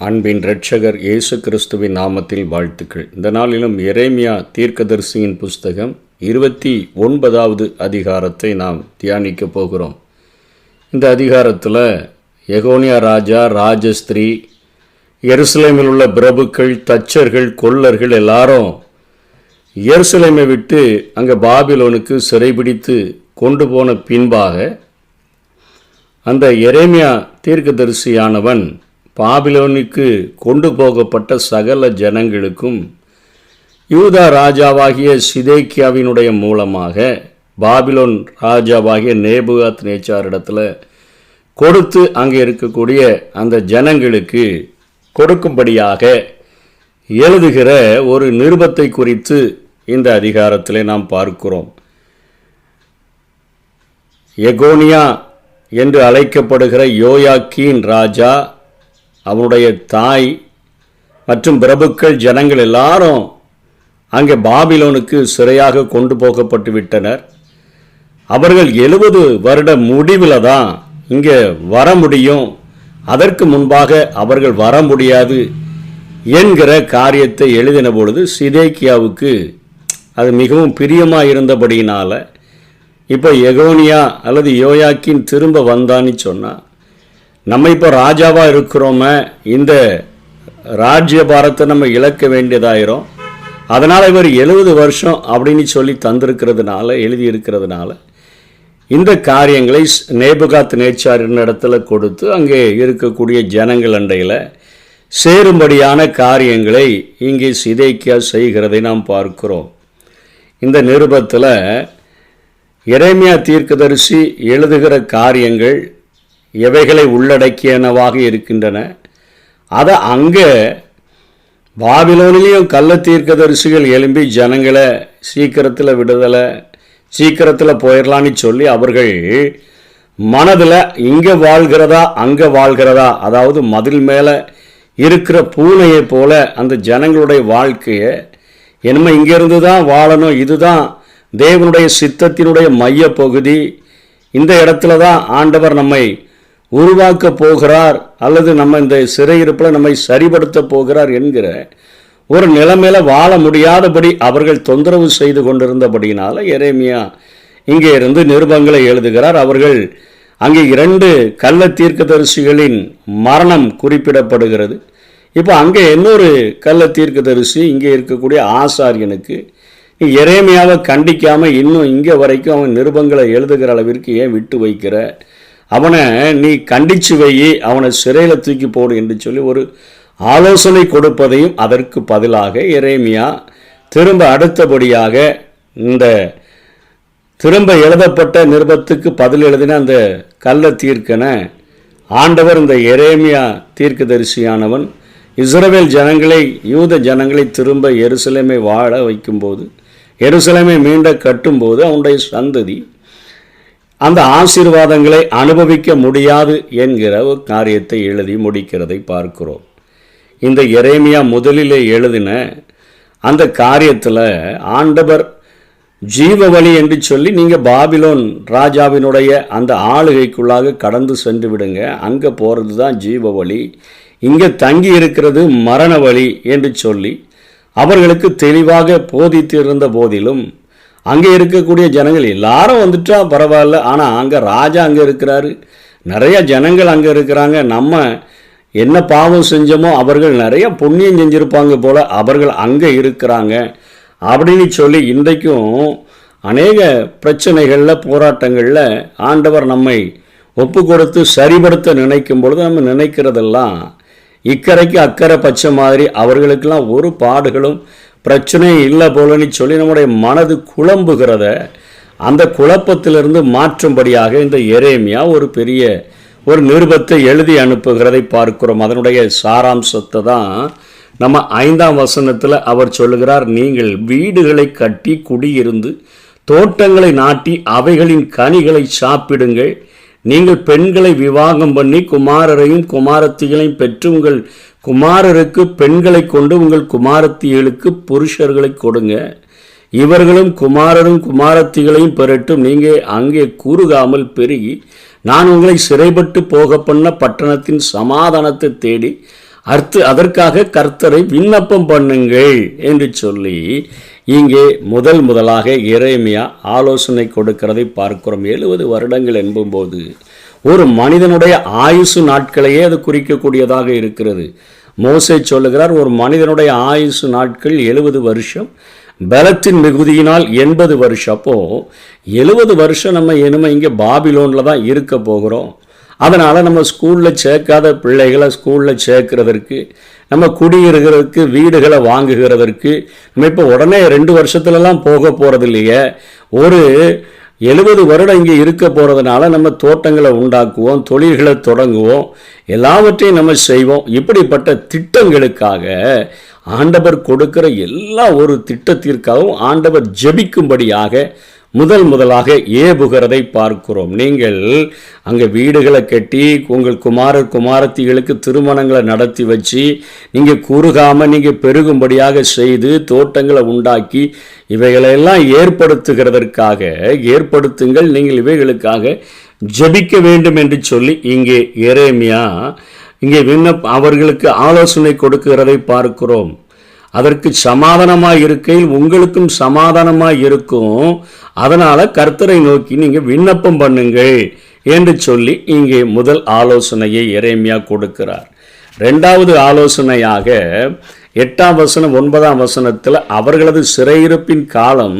அன்பின் இரட்சகர் இயேசு கிறிஸ்துவின் நாமத்தில் வாழ்த்துக்கள். இந்த நாளிலும் எரேமியா தீர்க்கதரிசியின் புஸ்தகம் 29வது அதிகாரத்தை நாம் தியானிக்க போகிறோம். இந்த அதிகாரத்தில் எகோனியா ராஜா, ராஜஸ்திரீ, எருசலேமில் உள்ள பிரபுக்கள், தச்சர்கள், கொல்லர்கள் எல்லாரும் எருசலேமை விட்டு அங்கே பாபிலோனுக்கு சிறைபிடித்து கொண்டு போன பின்பாக அந்த எரேமியா தீர்க்கதரிசியானவன் பாபிலோனுக்கு கொண்டு போகப்பட்ட சகல ஜனங்களுக்கும் யூதா ராஜாவாகிய சிதேக்கியாவினுடைய மூலமாக பாபிலோன் ராஜாவாகிய நேபுகாத் நேச்சாரிடத்தில் கொடுத்து அங்கே இருக்கக்கூடிய அந்த ஜனங்களுக்கு கொடுக்கும்படியாக எழுதுகிற ஒரு நிருபத்தை குறித்து இந்த அதிகாரத்திலே நாம் பார்க்கிறோம். எகோனியா என்று அழைக்கப்படுகிற யோயாக்கீன் ராஜா, அவனுடைய தாய் மற்றும் பிரபுக்கள், ஜனங்கள் எல்லாரும் அங்கே பாபிலோனுக்கு சிறையாக கொண்டு போகப்பட்டு விட்டனர். அவர்கள் 70 வருட முடிவில் தான் இங்கே வர முடியும், அதற்கு முன்பாக அவர்கள் வர முடியாது என்கிற காரியத்தை எழுதின பொழுது சிதேக்கியாவுக்கு அது மிகவும் பிரியமாக இருந்தபடியினால இப்போ எகோனியா அல்லது யோயாக்கின் திரும்ப வந்தான்னு சொன்னால், நம்ம இப்போ ராஜாவாக இருக்கிறோமே, இந்த ராஜ்ய பாரத்தை நம்ம இழக்க வேண்டியதாயிரும். அதனால் இவர் 70 வருஷம் அப்படின்னு சொல்லி தந்திருக்கிறதுனால, எழுதியிருக்கிறதுனால இந்த காரியங்களை நேபுகாத் நேச்சாரின் இடத்துல கொடுத்து அங்கே இருக்கக்கூடிய ஜனங்கள் அண்டையில் சேரும்படியான காரியங்களை இங்கே சிதேக்கியா செய்கிறதை நாம் பார்க்கிறோம். இந்த நிருபத்தில் எரேமியா தீர்க்கதரிசி எழுதுகிற காரியங்கள் எவைகளை உள்ளடக்கியனவாக இருக்கின்றன. அதை அங்கே பாபிலோனிலையும் கள்ள தீர்க்கதரிசிகள் எழும்பி ஜனங்களை சீக்கிரத்தில் விடுதலை, சீக்கிரத்தில் போயிடலான்னு சொல்லி அவர்கள் மனதில் இங்கே வாழ்கிறதா அங்கே வாழ்கிறதா, அதாவது மதில் மேலே இருக்கிற பூனையை போல அந்த ஜனங்களுடைய வாழ்க்கையை என்னமோ இங்கேருந்து தான் வாழணும், இதுதான் தேவனுடைய சித்தத்தினுடைய மைய பகுதி, இந்த இடத்துல தான் ஆண்டவர் நம்மை உருவாக்க போகிறார் அல்லது நம்ம இந்த சிறையிருப்பில் நம்மை சரிபடுத்த போகிறார் என்கிற ஒரு நிலைமையில வாழ முடியாதபடி அவர்கள் தொந்தரவு செய்து கொண்டிருந்தபடியினால எரேமியா இங்கே இருந்து நிருபங்களை எழுதுகிறார். அவர்கள் அங்கே 2 கள்ள தீர்க்கதரிசிகளின் மரணம் குறிப்பிடப்படுகிறது. இப்போ அங்கே இன்னொரு கள்ள தீர்க்கதரிசி இங்கே இருக்கக்கூடிய ஆசாரியனுக்கு எரேமியாவை கண்டிக்காமல் இன்னும் இங்கே வரைக்கும் அவன் நிருபங்களை எழுதுகிற அளவிற்கு ஏன் விட்டு வைக்கிற, அவனை நீ கண்டிச்சு வை, அவனை சிறையில் தூக்கி போடு என்று சொல்லி ஒரு ஆலோசனை கொடுப்பதையும் அதற்கு பதிலாக எரேமியா திரும்ப அடுத்தபடியாக இந்த திரும்ப எழுதப்பட்ட நிருபத்துக்கு பதில் எழுதின அந்த கள்ள தீர்க்கனை ஆண்டவர் இந்த எரேமியா தீர்க்கதரிசியானவன் இஸ்ரவேல் ஜனங்களை, யூத ஜனங்களை திரும்ப எருசலேமை வாழ வைக்கும்போது, எருசலேமை மீண்ட கட்டும்போது அவனுடைய சந்ததி அந்த ஆசீர்வாதங்களை அனுபவிக்க முடியாது என்கிற ஒரு காரியத்தை எழுதி முடிக்கிறதை பார்க்கிறோம். இந்த எரேமியா முதலிலே எழுதின அந்த காரியத்தில் ஆண்டவர் ஜீவ வழி என்று சொல்லி, நீங்கள் பாபிலோன் ராஜாவினுடைய அந்த ஆளுகைக்குள்ளாக கடந்து சென்று விடுங்க, அங்கே போகிறது தான் ஜீவ வழி, இங்கே தங்கி இருக்கிறது மரண வழி என்று சொல்லி அவர்களுக்கு தெளிவாக போதித்து இருந்த போதிலும் அங்கே இருக்கக்கூடிய ஜனங்கள் எல்லாரும் வந்துட்டா பரவாயில்ல, ஆனால் அங்கே ராஜா அங்கே இருக்கிறாரு, நிறைய ஜனங்கள் அங்கே இருக்கிறாங்க, நம்ம என்ன பாவம் செஞ்சோமோ அவர்கள் நிறைய புண்ணியம் செஞ்சுருப்பாங்க போல் அவர்கள் அங்கே இருக்கிறாங்க அப்படின்னு சொல்லி இன்றைக்கும் அநேக பிரச்சனைகளில், போராட்டங்களில் ஆண்டவர் நம்மை ஒப்பு கொடுத்து சரிபடுத்த நினைக்கும் பொழுது நம்ம நினைக்கிறதெல்லாம் இக்கரைக்கு அக்கறை பச்சை மாதிரி, அவர்களுக்கெல்லாம் ஒரு பாடுகளும் பிரச்சனையும் இல்லை போலன்னு சொல்லி நம்முடைய மனது குழம்புகிறத அந்த குழப்பத்திலிருந்து மாற்றும்படியாக இந்த எரேமியா ஒரு பெரிய ஒரு நிருபத்தை எழுதி அனுப்புகிறதை பார்க்கிறோம். அதனுடைய சாராம்சத்தை தான் நம்ம 5ஆம் வசனத்தில் அவர் சொல்லுகிறார், நீங்கள் வீடுகளை கட்டி குடியிருந்து தோட்டங்களை நாட்டி அவைகளின் கனிகளை சாப்பிடுங்கள், நீங்கள் பெண்களை விவாகம் பண்ணி குமாரரையும் குமாரத்திகளையும் பெற்று உங்கள் குமாரருக்கு பெண்களை கொண்டு உங்கள் குமாரத்திகளுக்கு புருஷர்களை கொடுங்க, இவர்களும் குமாரரும் குமாரத்திகளையும் பெறட்டும், நீங்கள் அங்கே கூறுகாமல் பெருகி நான் உங்களை சிறைப்பட்டு போக பண்ண பட்டணத்தின் சமாதானத்தை தேடி அதற்காக கர்த்தரை விண்ணப்பம் பண்ணுங்கள் என்று சொல்லி இங்கே முதலாக எரேமியா ஆலோசனை கொடுக்கிறதை பார்க்கிறோம். 70 வருடங்கள் என்பும்போது ஒரு மனிதனுடைய ஆயுசு நாட்களையே அது குறிக்கக்கூடியதாக இருக்கிறது. மோசே சொல்லுகிறார், ஒரு மனிதனுடைய ஆயுசு நாட்கள் 70 வருஷம், பலத்தின் மிகுதியினால் 80 வருஷம். அப்போ 70 வருஷம் நம்ம இனிமே இங்கே பாபிலோனில் தான் இருக்க போகிறோம். அதனால் நம்ம ஸ்கூலில் சேர்க்காத பிள்ளைகளை ஸ்கூலில் சேர்க்கிறதற்கு, நம்ம குடியிருக்கிறதுக்கு, வீடுகளை வாங்குகிறதற்கு நம்ம இப்போ உடனே 2 வருஷத்துலலாம் போக போகிறது இல்லையே. ஒரு 70 வருடம் இங்கே இருக்க போகிறதுனால நம்ம தோட்டங்களை உண்டாக்குவோம், தொழில்களை தொடங்குவோம், எல்லாவற்றையும் நம்ம செய்வோம். இப்படிப்பட்ட திட்டங்களுக்காக ஆண்டவர் கொடுக்கிற எல்லா ஒரு திட்டத்திற்காகவும் ஆண்டவர் ஜெபிக்கும்படியாக முதலாக ஏவுகிறதை பார்க்கிறோம். நீங்கள் அங்கே வீடுகளை கட்டி உங்கள் குமாரத்திகளுக்கு திருமணங்களை நடத்தி வச்சு நீங்கள் குறுகாமல் நீங்கள் பெருகும்படியாக செய்து தோட்டங்களை உண்டாக்கி இவைகளெல்லாம் ஏற்படுத்துங்கள். நீங்கள் இவைகளுக்காக ஜெபிக்க வேண்டும் என்று சொல்லி இங்கே எரேமியா அவர்களுக்கு ஆலோசனை கொடுக்கிறதை பார்க்கிறோம். அதற்கு சமாதானமாக இருக்கையில் உங்களுக்கும் சமாதானமாக இருக்கும், அதனால் கர்த்தரை நோக்கி நீங்கள் விண்ணப்பம் பண்ணுங்கள் என்று சொல்லி இங்கே முதல் ஆலோசனையை எரேமியா கொடுக்கிறார். 2வது ஆலோசனையாக 8ஆம் வசனம் 9ஆம் வசனத்தில் அவர்களது சிறையிருப்பின் காலம்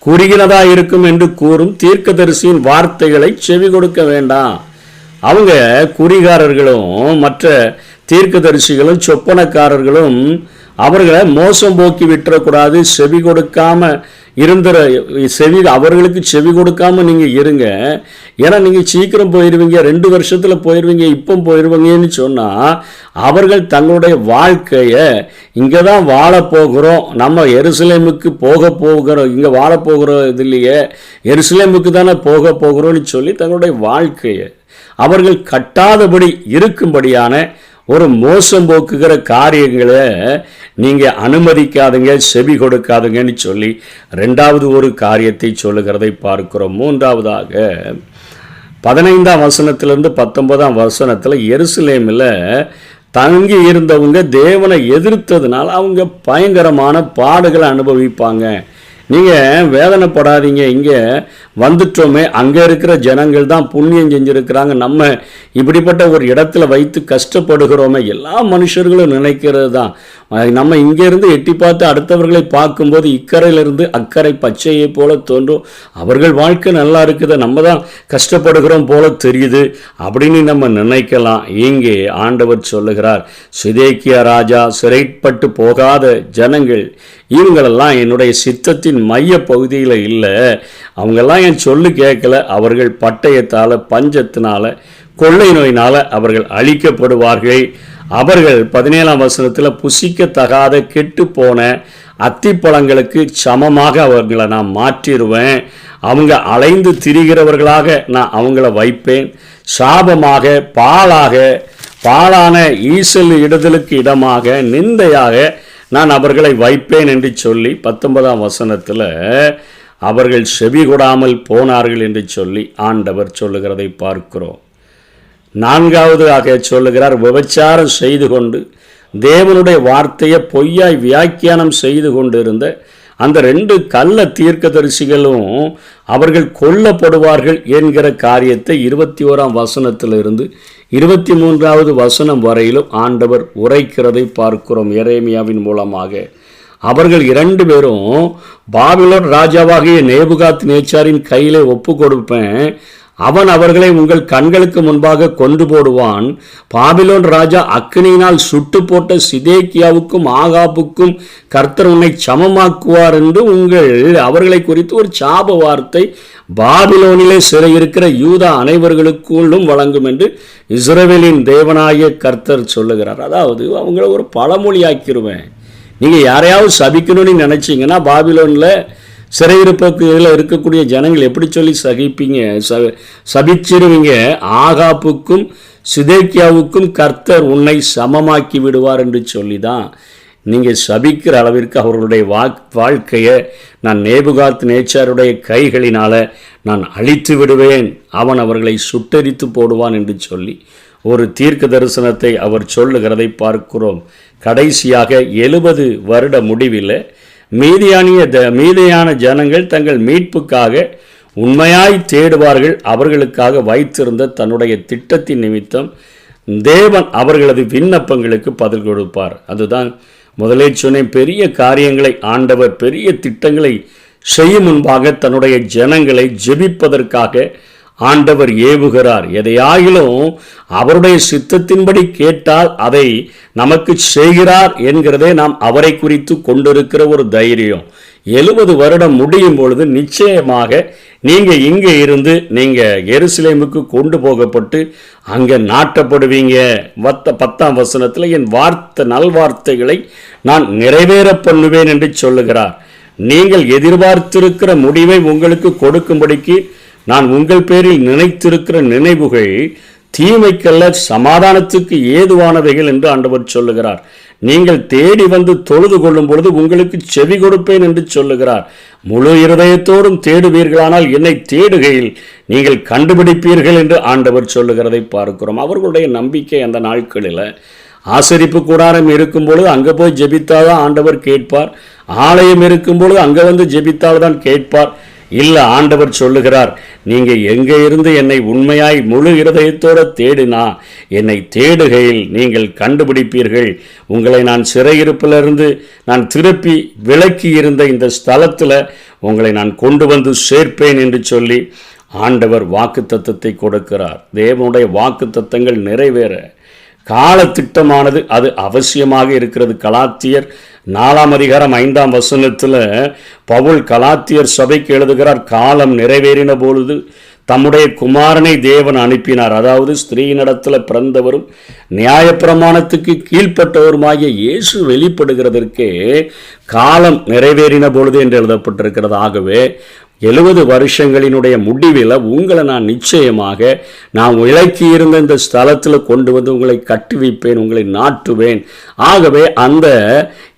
குறுகினதாக இருக்கும் என்று கூறும் தீர்க்கதரிசியின் வார்த்தைகளை செவி கொடுக்க வேண்டாம். அவங்க குறிகாரர்களும் மற்ற தீர்க்கதரிசிகளும் சொப்பனக்காரர்களும் அவர்களை மோசம் போக்கி விட்டுறக்கூடாது. செவி கொடுக்காம அவர்களுக்கு செவி கொடுக்காம நீங்கள் இருங்க. ஏன்னா நீங்கள் சீக்கிரம் போயிடுவீங்க, 2 வருஷத்தில் போயிடுவீங்க, இப்போ போயிடுவீங்கன்னு சொன்னால் அவர்கள் தங்களுடைய வாழ்க்கையை இங்கே தான் வாழப்போகிறோம், நம்ம எருசலேமுக்கு போகிறோம், இங்கே வாழப்போகிறோம், இது இல்லையே எருசலேமுக்கு தானே போகிறோம்னு சொல்லி தங்களுடைய வாழ்க்கையை அவர்கள் கட்டாதபடி இருக்கும்படியான ஒரு மோசம் போக்குகிற காரியங்களை நீங்கள் அனுமதிக்காதுங்க, செவி கொடுக்காதுங்கன்னு சொல்லி 2வது ஒரு காரியத்தை சொல்லுகிறதை பார்க்கிறோம். 3வதாக 15ஆம் வசனத்திலிருந்து 19ஆம் வசனத்தில் எருசலேமில் தங்கி இருந்தவங்க தேவனை எதிர்த்ததுனால அவங்க பயங்கரமான பாடுகளை அனுபவிப்பாங்க. நீங்கள் வேதனைப்படாதீங்க, இங்கே வந்துட்டோமே, அங்கே இருக்கிற ஜனங்கள் தான் புண்ணியம் செஞ்சுருக்கிறாங்க, நம்ம இப்படிப்பட்ட ஒரு இடத்துல வைத்து கஷ்டப்படுகிறோமே, எல்லா மனுஷர்களும் நினைக்கிறது தான். நம்ம இங்கேருந்து எட்டி பார்த்து அடுத்தவர்களை பார்க்கும்போது இக்கரையிலிருந்து அக்கறை பச்சையை போல தோன்றும், அவர்கள் வாழ்க்கை நல்லா இருக்குது, நம்ம தான் கஷ்டப்படுகிறோம் போல தெரியுது அப்படின்னு நம்ம நினைக்கலாம். இங்கே ஆண்டவர் சொல்லுகிறார், சிதேக்கியா ராஜா சிறைப்பட்டு போகாத ஜனங்கள் இவங்களெல்லாம் என்னுடைய சித்தத்தின் மைய பகுதியில் இல்லை, அவங்கெல்லாம் என் சொல்லு கேட்கல, அவர்கள் பட்டயத்தால் பஞ்சத்தினால கொள்ளை நோயினால் அவர்கள் அழிக்கப்படுவார்கள். அவர்கள் 17ஆம் வசனத்தில் புசிக்கத்தகாத கெட்டு போன அத்திப்பழங்களுக்கு சமமாக அவர்களை நான் மாற்றிடுவேன், அவங்க அலைந்து திரிகிறவர்களாக நான் அவங்கள வைப்பேன், சாபமாக பாழான ஈசல் இடுதலுக்கு இடமாக நிந்தையாக நான் அவர்களை வைப்பேன் என்று சொல்லி 19ஆம் வசனத்தில் அவர்கள் செவி கொடாமல் போனார்கள் என்று சொல்லி ஆண்டவர் சொல்லுகிறதை பார்க்கிறோம். 4வது சொல்லுகிறார், விபச்சாரம் செய்து கொண்டு தேவனுடைய வார்த்தையை பொய்யாய் வியாக்கியானம் செய்து கொண்டு இருந்த அந்த 2 கள்ள தீர்க்கதரிசிகளும் அவர்கள் கொல்லப்படுவார்கள் என்கிற காரியத்தை 21ஆம் வசனத்திலிருந்து 23வது வசனம் வரையிலும் ஆண்டவர் உரைக்கிறதை பார்க்கிறோம். எரேமியாவின் மூலமாக அவர்கள் 2 பேரும் பாபிலோன் ராஜாவாகிய நேபுகாத் நேச்சாரின் கையிலே ஒப்பு கொடுப்பேன், அவன் அவர்களை உங்கள் கண்களுக்கு முன்பாக கொண்டு போடுவான், பாபிலோன் ராஜா அக்கினியினால் சுட்டு போட்ட சிதேக்கியாவுக்கும் ஆகாபுக்கும் கர்த்தர் உன்னை சமமாக்குவார் என்று அவர்களை குறித்து ஒரு சாப வார்த்தை பாபிலோனிலே சிறையிருக்கிற யூதா அனைவர்களுக்குள்ளும் வழங்கும் என்று இஸ்ரவேலின் தேவனாகிய கர்த்தர் சொல்லுகிறார். அதாவது அவங்கள ஒரு பழமொழியாக்கிடுவேன். நீங்கள் யாரையாவது சபிக்கணும்னு நினச்சிங்கன்னா பாபிலோனில் சிறையிருப்பில் இருக்கக்கூடிய ஜனங்கள் எப்படி சொல்லி சபிச்சிருவீங்க, ஆகாப்புக்கும் சிதேக்கியாவுக்கும் கர்த்தர் உன்னை சமமாக்கி விடுவார் என்று சொல்லி தான் நீங்கள் சபிக்கிற அளவிற்கு அவர்களுடைய வாழ்க்கையை நான் நேபுகாத் நேச்சாருடைய கைகளினால் நான் அழித்து விடுவேன், அவன் அவர்களை சுட்டரித்து போடுவான் என்று சொல்லி ஒரு தீர்க்க தரிசனத்தை அவர் சொல்லுகிறதை பார்க்கிறோம். கடைசியாக 70 வருட முடிவில் மீதியான ஜனங்கள் தங்கள் மீட்புக்காக உண்மையாய் தேடுவார்கள். அவர்களுக்காக வைத்திருந்த தன்னுடைய திட்டத்தின் நிமித்தம் தேவன் அவர்களது விண்ணப்பங்களுக்கு பதில் கொடுப்பார். அதுதான் முதலே சொன்ன பெரிய காரியங்களை ஆண்டவர் பெரிய திட்டங்களை செய்யும் முன்பாக தன்னுடைய ஜனங்களை ஜெபிப்பதற்காக ஆண்டவர் ஏவுகிறார். எதையாகிலும் அவருடைய சித்தத்தின்படி கேட்டால் அதை நமக்கு செய்கிறார் என்கிறதே நாம் அவரை குறித்து கொண்டிருக்கிற ஒரு தைரியம். 70 வருடம் முடியும் பொழுது நிச்சயமாக நீங்கள் இங்கே இருந்து நீங்கள் எருசலேமுக்கு கொண்டு போகப்பட்டு அங்கே நாட்டப்படுவீங்க. 10ஆம் வசனத்தில் என் நல்வார்த்தைகளை நான் நிறைவேற பண்ணுவேன் என்று சொல்லுகிறார். நீங்கள் எதிர்பார்த்திருக்கிற முடிவை உங்களுக்கு கொடுக்கும்படிக்கு நான் உங்கள் பேரில் நினைத்திருக்கிற நினைவுகள் தீமைக்கல்ல சமாதானத்துக்கு ஏதுவானவைகள் என்று ஆண்டவர் சொல்லுகிறார். நீங்கள் தேடி வந்து தொழுது கொள்ளும் பொழுது உங்களுக்கு செவி கொடுப்பேன் என்று சொல்லுகிறார். முழு இருதயத்தோடும் தேடுவீர்களானால் என்னை தேடுகையில் நீங்கள் கண்டுபிடிப்பீர்கள் என்று ஆண்டவர் சொல்லுகிறதை பார்க்கிறோம். அவர்களுடைய நம்பிக்கை அந்த நாட்களில் ஆசரிப்பு கூடாரம் இருக்கும்பொழுது அங்கே போய் ஜெபித்தால்தான் ஆண்டவர் கேட்பார். ஆலயம் இருக்கும்பொழுது அங்கே வந்து ஜெபித்தால்தான் கேட்பார். இல்லை, ஆண்டவர் சொல்லுகிறார், நீங்கள் எங்கே இருந்து என்னை உண்மையாய் முழு இருதயத்தோடு தேடினா என்னை தேடுகையில் நீங்கள் கண்டுபிடிப்பீர்கள். உங்களை நான் சிறையிருப்பிலிருந்து நான் திருப்பி விலக்கி இருந்த இந்த ஸ்தலத்தில் உங்களை நான் கொண்டு வந்து சேர்ப்பேன் என்று சொல்லி ஆண்டவர் வாக்குத்தத்தத்தை கொடுக்கிறார். தேவனுடைய வாக்குத்தத்தங்கள் நிறைவேற காலத்திட்டமானது அது அவசியமாக இருக்கிறது. கலாத்தியர் 4ஆம் அதிகாரம் 5ஆம் வசனத்தில் பவுல் கலாத்தியர் சபைக்கு எழுதுகிறார், காலம் நிறைவேறின பொழுது தம்முடைய குமாரனை தேவன் அனுப்பினார். அதாவது ஸ்திரீயினிடத்தில் பிறந்தவரும் நியாயப்பிரமாணத்துக்கு கீழ்ப்பட்டவருமாகிய இயேசு வெளிப்படுகிறதற்கே காலம் நிறைவேறின பொழுது என்று எழுதப்பட்டிருக்கிறது. ஆகவே 70 வருஷங்களினுடைய முடிவில் உங்களை நான் நிச்சயமாக நான் விலக்கி இருந்த இந்த ஸ்தலத்தில் கொண்டு வந்து உங்களை கட்டுவிப்பேன், உங்களை நாட்டுவேன். ஆகவே அந்த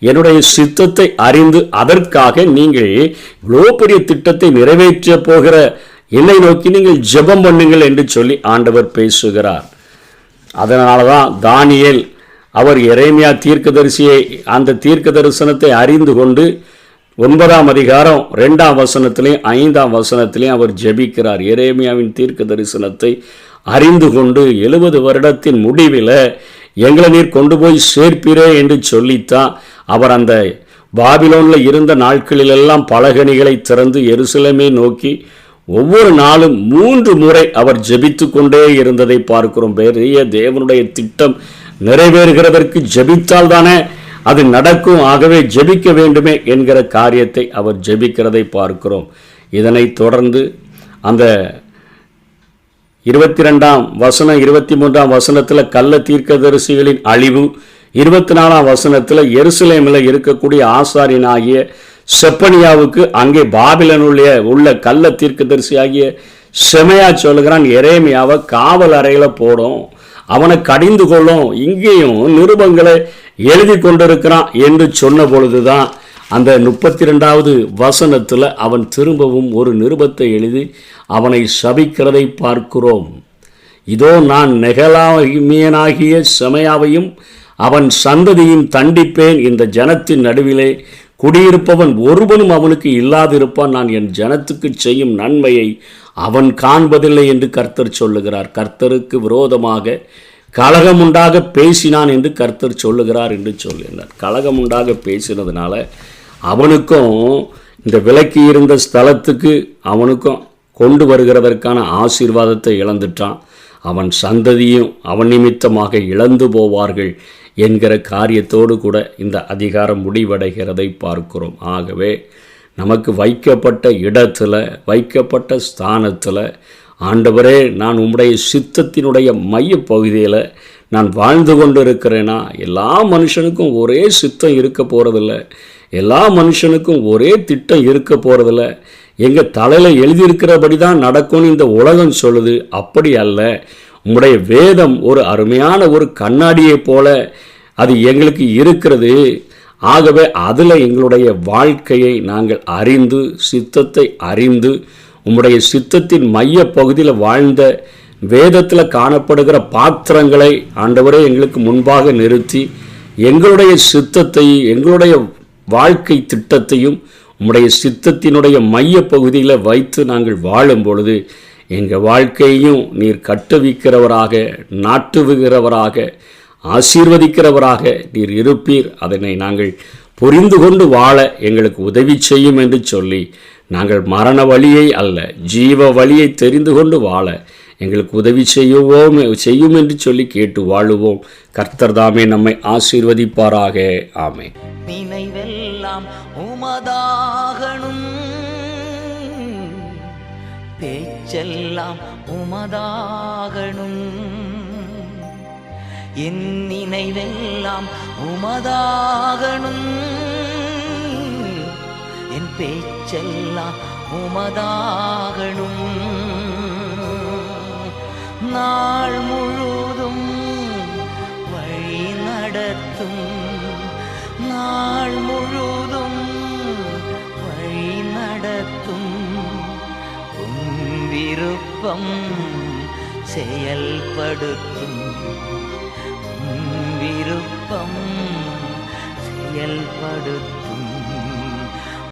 என்னுடைய சித்தத்தை அறிந்து அதற்காக நீங்கள் இவ்வளோ பெரிய திட்டத்தை நிறைவேற்ற போகிற என்னை நோக்கி நீங்கள் ஜெபம் பண்ணுங்கள் என்று சொல்லி ஆண்டவர் பேசுகிறார். அதனால தான் தானியேல் அவர் எரேமியா தீர்க்கதரிசியை அந்த தீர்க்க தரிசனத்தை அறிந்து கொண்டு 9ஆம் அதிகாரம் 2ஆம் வசனத்திலையும் 5ஆம் வசனத்திலையும் அவர் ஜெபிக்கிறார். எரேமியாவின் தீர்க்க தரிசனத்தை அறிந்து கொண்டு 70 வருடத்தின் முடிவில் எங்களை நீர் கொண்டு போய் சேர்ப்பீரே என்று சொல்லித்தான் அவர் அந்த பாபிலோனில் இருந்த நாட்களிலெல்லாம் பலகணிகளை திறந்து எருசலேமை நோக்கி ஒவ்வொரு நாளும் 3 முறை அவர் ஜெபித்து கொண்டே இருந்ததை பார்க்கிறோம். பெரிய தேவனுடைய திட்டம் நிறைவேறுகிறதற்கு ஜெபித்தால் தானே அது நடக்கும். ஆகவே ஜெபிக்க வேண்டுமே என்கிற காரியத்தை அவர் ஜெபிக்கிறதை பார்க்கிறோம். இதனைத் தொடர்ந்து அந்த 22ஆம் வசனம் 23ஆம் வசனத்தில் கள்ள தீர்க்கதரிசிகளின் அழிவு, 24ஆம் வசனத்தில் எருசலேமில் இருக்கக்கூடிய ஆசாரியனாகிய செப்பனியாவுக்கு அங்கே பாபிலோனிலே உள்ள கள்ள தீர்க்கதரிசி ஆகிய செமையா சொல்லுகிறான், எரேமியாவை காவல் அறையில் போடும், அவனை கடிந்து கொள்ளும், இங்கேயும் நிருபங்களை எழுதி கொண்டிருக்கிறான் என்று சொன்ன பொழுதுதான் அந்த 32வது வசனத்தில் அவன் திரும்பவும் ஒரு நிருபத்தை எழுதி அவனை சபிக்கிறதை பார்க்கிறோம். இதோ நான் நெகலாமியனாகிய செமையாவையும் அவன் சந்ததியும் தண்டிப்பேன், இந்த ஜனத்தின் நடுவிலே குடியிருப்பவன் ஒருவனும் அவனுக்கு இல்லாதிருப்பான், நான் என் ஜனத்துக்கு செய்யும் நன்மையை அவன் காண்பதில்லை என்று கர்த்தர் சொல்லுகிறார். கர்த்தருக்கு விரோதமாக கலகம் உண்டாக பேசினான் என்று கர்த்தர் சொல்லுகிறார் என்று சொல்லுகிறார். கலகம் உண்டாக பேசினதுனால அவனுக்கும் இந்த விலக்கி இருந்த ஸ்தலத்துக்கு அவனுக்கும் கொண்டு வருகிறதற்கான ஆசீர்வாதத்தை இழந்துட்டான். அவன் சந்ததியும் அவன் நிமித்தமாக இழந்து போவார்கள் என்கிற காரியத்தோடு கூட இந்த அதிகாரம் முடிவடைகிறதை பார்க்கிறோம். ஆகவே நமக்கு வைக்கப்பட்ட இடத்துல வைக்கப்பட்ட ஸ்தானத்தில் ஆண்டவரே, நான் உம்முடைய சித்தத்தினுடைய மைய பகுதியில் நான் வாழ்ந்து கொண்டு இருக்கிறேன்னா, எல்லா மனுஷனுக்கும் ஒரே சித்தம் இருக்க போகிறதில்ல, எல்லா மனுஷனுக்கும் ஒரே திட்டம் இருக்க போகிறதில்ல, எங்கள் தலையில் எழுதியிருக்கிறபடி தான் நடக்கும்னு இந்த உலகம் சொல்லுது. அப்படி அல்ல, உம்முடைய வேதம் ஒரு அருமையான ஒரு கண்ணாடியை போல அது எங்களுக்கு இருக்கிறது. ஆகவே அதில் எங்களுடைய வாழ்க்கையை நாங்கள் அறிந்து சித்தத்தை அறிந்து உம்முடைய சித்தத்தின் மைய பகுதியில் வாழ்ந்த வேதத்தில் காணப்படுகிற பாத்திரங்களை ஆண்டவரே எங்களுக்கு முன்பாக நிறுத்தி எங்களுடைய சித்தத்தை, எங்களுடைய வாழ்க்கை திட்டத்தையும் உம்முடைய சித்தத்தினுடைய மைய பகுதியில் வைத்து நாங்கள் வாழும் பொழுது எங்கள் வாழ்க்கையையும் நீர் கட்டுவிக்கிறவராக, நாட்டுவுகிறவராக, ஆசீர்வதிக்கிறவராக நீர் இருப்பீர். அதனை நாங்கள் புரிந்து கொண்டு வாழ எங்களுக்கு உதவி செய்யும் என்று சொல்லி, நாங்கள் மரண வழியை அல்ல ஜீவ வழியை தெரிந்து கொண்டு வாழ எங்களுக்கு உதவி செய்யும் என்று சொல்லி கேட்டு வாழுவோம். கர்த்தர் தாமே நம்மை ஆசீர்வதிப்பாராக. ஆமென். நினைவெல்லாம் உமதாகணும், பேச்செல்லாம் உமதாகணும். என் நினைவெல்லாம் உமதாகணும், என் பேச்செல்லாம் உமதாகணும். நாள் முழுதும் வழி நடத்தும், நாள் முழுதும் வழி நடத்தும். விருப்பம் செயல்படுத்தும், விருப்பம் செயல்படுத்தும்.